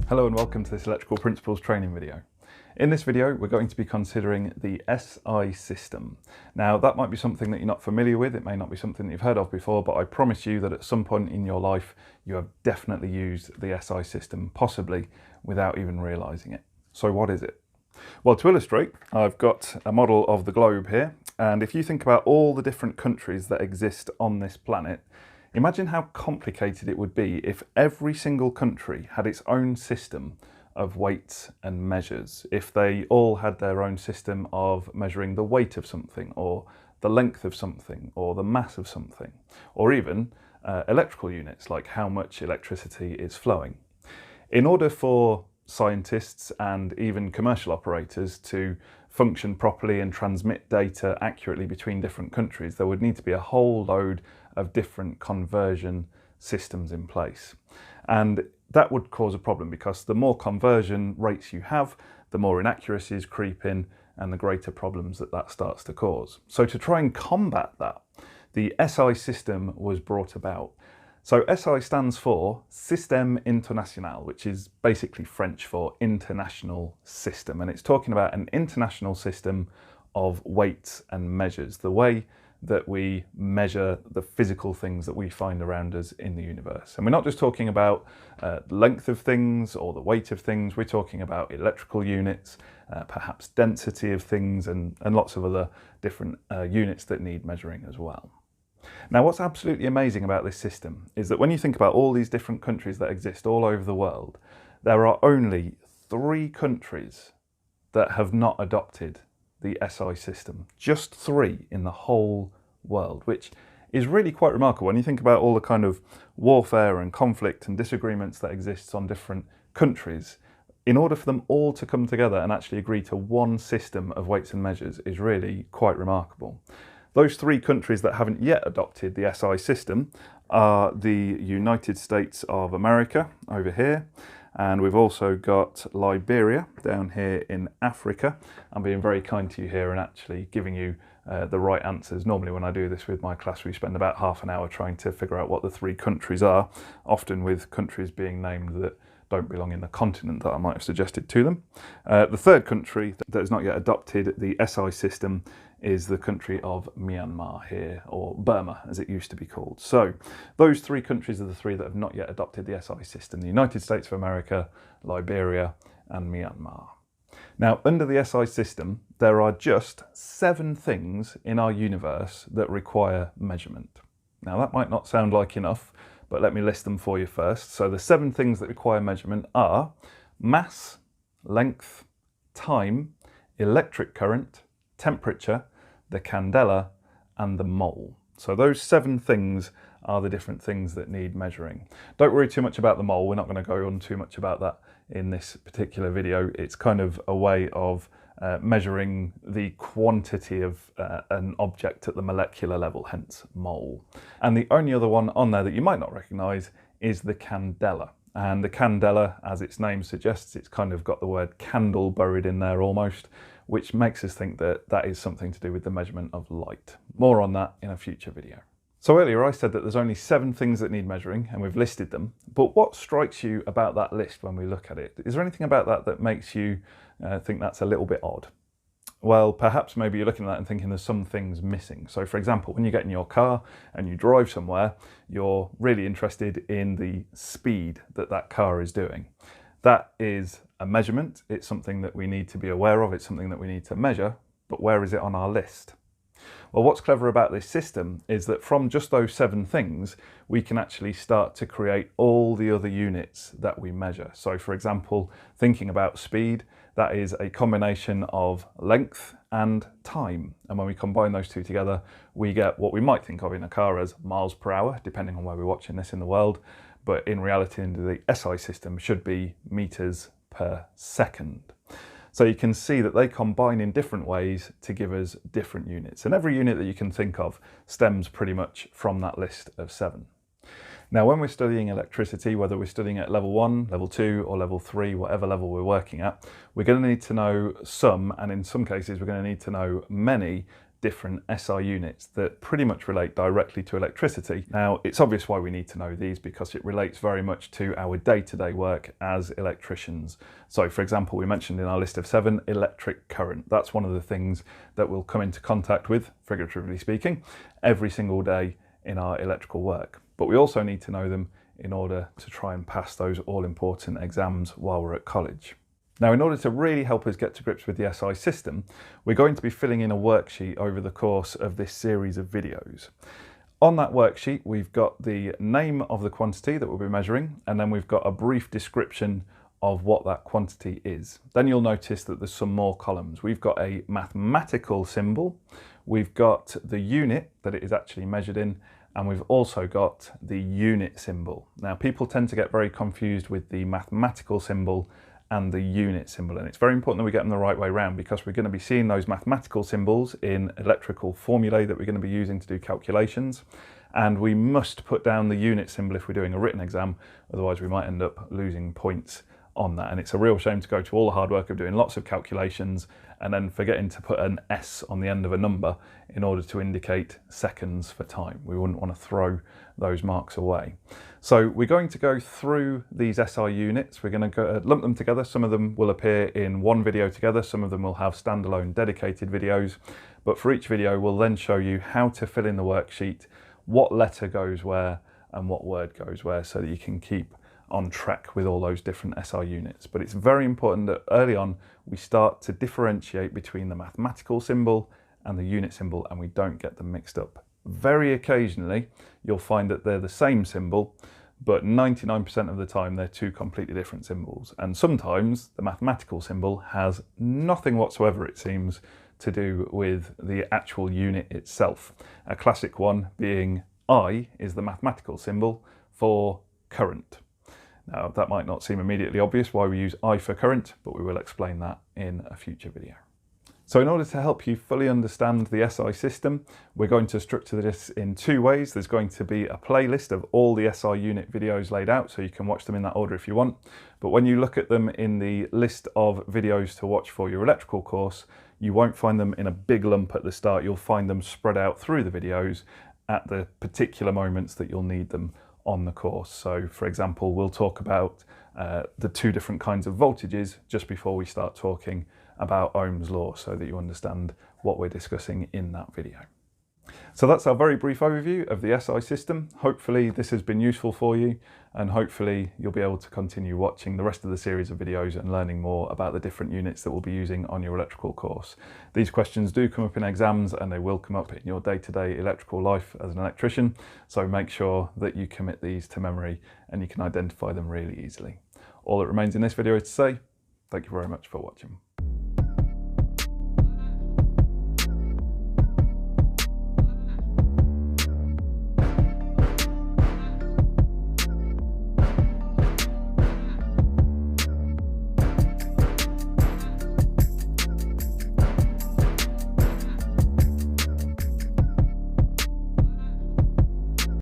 Hello and welcome to this Electrical Principles training video. In this video we're going to be considering the SI system. Now that might be something that you're not familiar with, it may not be something that you've heard of before, but I promise you that at some point in your life you have definitely used the SI system, possibly without even realising it. So what is it? Well, to illustrate, I've got a model of the globe here, and if you think about all the different countries that exist on this planet, imagine how complicated it would be if every single country had its own system of weights and measures, if they all had their own system of measuring the weight of something, or the length of something, or the mass of something, or even electrical units, like how much electricity is flowing. In order for scientists and even commercial operators to function properly and transmit data accurately between different countries, there would need to be a whole load of different conversion systems in place. And that would cause a problem, because the more conversion rates you have, the more inaccuracies creep in and the greater problems that starts to cause. So to try and combat that, the SI system was brought about. So SI stands for Systeme International, which is basically French for international system. And it's talking about an international system of weights and measures, the way that we measure the physical things that we find around us in the universe. And we're not just talking about length of things or the weight of things, we're talking about electrical units, perhaps density of things, and lots of other different units that need measuring as well. Now, what's absolutely amazing about this system is that when you think about all these different countries that exist all over the world, there are only 3 countries that have not adopted the SI system. Just 3 in the whole world, which is really quite remarkable when you think about all the kind of warfare and conflict and disagreements that exists on different countries. In order for them all to come together and actually agree to one system of weights and measures is really quite remarkable. Those 3 countries that haven't yet adopted the SI system are the United States of America over here, and we've also got Liberia down here in Africa. I'm being very kind to you here and actually giving you the right answers. Normally when I do this with my class, we spend about half an hour trying to figure out what the 3 countries are, often with countries being named that don't belong in the continent that I might have suggested to them. The 3rd country that has not yet adopted the SI system is the country of Myanmar here, or Burma as it used to be called. So those 3 countries are the 3 that have not yet adopted the SI system: the United States of America, Liberia and Myanmar. Now, under the SI system, there are just 7 things in our universe that require measurement. Now that might not sound like enough, but let me list them for you first. So the 7 things that require measurement are mass, length, time, electric current, temperature, the candela and the mole. So those 7 things are the different things that need measuring. Don't worry too much about the mole, we're not going to go on too much about that in this particular video. It's kind of a way of measuring the quantity of an object at the molecular level, hence mole. And the only other one on there that you might not recognise is the candela. And the candela, as its name suggests, it's kind of got the word candle buried in there almost, which makes us think that that is something to do with the measurement of light. More on that in a future video. So earlier I said that there's only 7 things that need measuring, and we've listed them. But what strikes you about that list when we look at it? Is there anything about that that makes you think that's a little bit odd? Well, perhaps maybe you're looking at that and thinking there's some things missing. So for example, when you get in your car and you drive somewhere, you're really interested in the speed that that car is doing. That is a measurement. It's something that we need to be aware of. It's something that we need to measure, but where is it on our list? Well, what's clever about this system is that from just those 7 things, we can actually start to create all the other units that we measure. So for example, thinking about speed, that is a combination of length and time. And when we combine those 2 together, we get what we might think of in a car as miles per hour, depending on where we're watching this in the world. But in reality, the SI system should be meters per second. So you can see that they combine in different ways to give us different units. And every unit that you can think of stems pretty much from that list of 7. Now, when we're studying electricity, whether we're studying at level 1, level 2 or level 3, whatever level we're working at, we're going to need to know some, and in some cases we're going to need to know many, different SI units that pretty much relate directly to electricity. Now, it's obvious why we need to know these, because it relates very much to our day-to-day work as electricians. So for example, we mentioned in our list of 7, electric current. That's one of the things that we'll come into contact with, figuratively speaking, every single day in our electrical work. But we also need to know them in order to try and pass those all-important exams while we're at college. Now, in order to really help us get to grips with the SI system, we're going to be filling in a worksheet over the course of this series of videos. On that worksheet, we've got the name of the quantity that we'll be measuring, and then we've got a brief description of what that quantity is. Then you'll notice that there's some more columns. We've got a mathematical symbol, we've got the unit that it is actually measured in, and we've also got the unit symbol. Now, people tend to get very confused with the mathematical symbol and the unit symbol, and it's very important that we get them the right way around, because we're going to be seeing those mathematical symbols in electrical formulae that we're going to be using to do calculations, and we must put down the unit symbol if we're doing a written exam, otherwise we might end up losing points on that. And it's a real shame to go to all the hard work of doing lots of calculations and then forgetting to put an S on the end of a number in order to indicate seconds for time. We wouldn't want to throw those marks away. So we're going to go through these SI units. We're going to lump them together. Some of them will appear in one video together. Some of them will have standalone dedicated videos. But for each video, we'll then show you how to fill in the worksheet, what letter goes where and what word goes where, so that you can keep on track with all those different SI units. But it's very important that early on we start to differentiate between the mathematical symbol and the unit symbol, and we don't get them mixed up. Very occasionally you'll find that they're the same symbol, but 99% of the time they're two completely different symbols. And sometimes the mathematical symbol has nothing whatsoever, it seems, to do with the actual unit itself. A classic one being I is the mathematical symbol for current. Now, that might not seem immediately obvious why we use I for current, but we will explain that in a future video. So in order to help you fully understand the SI system, we're going to structure this in 2 ways. There's going to be a playlist of all the SI unit videos laid out, so you can watch them in that order if you want. But when you look at them in the list of videos to watch for your electrical course, you won't find them in a big lump at the start. You'll find them spread out through the videos at the particular moments that you'll need them on the course. So for example, we'll talk about the 2 different kinds of voltages just before we start talking about Ohm's law, so that you understand what we're discussing in that video. So that's our very brief overview of the SI system. Hopefully this has been useful for you, and hopefully you'll be able to continue watching the rest of the series of videos and learning more about the different units that we'll be using on your electrical course. These questions do come up in exams, and they will come up in your day-to-day electrical life as an electrician, so make sure that you commit these to memory and you can identify them really easily. All that remains in this video is to say thank you very much for watching.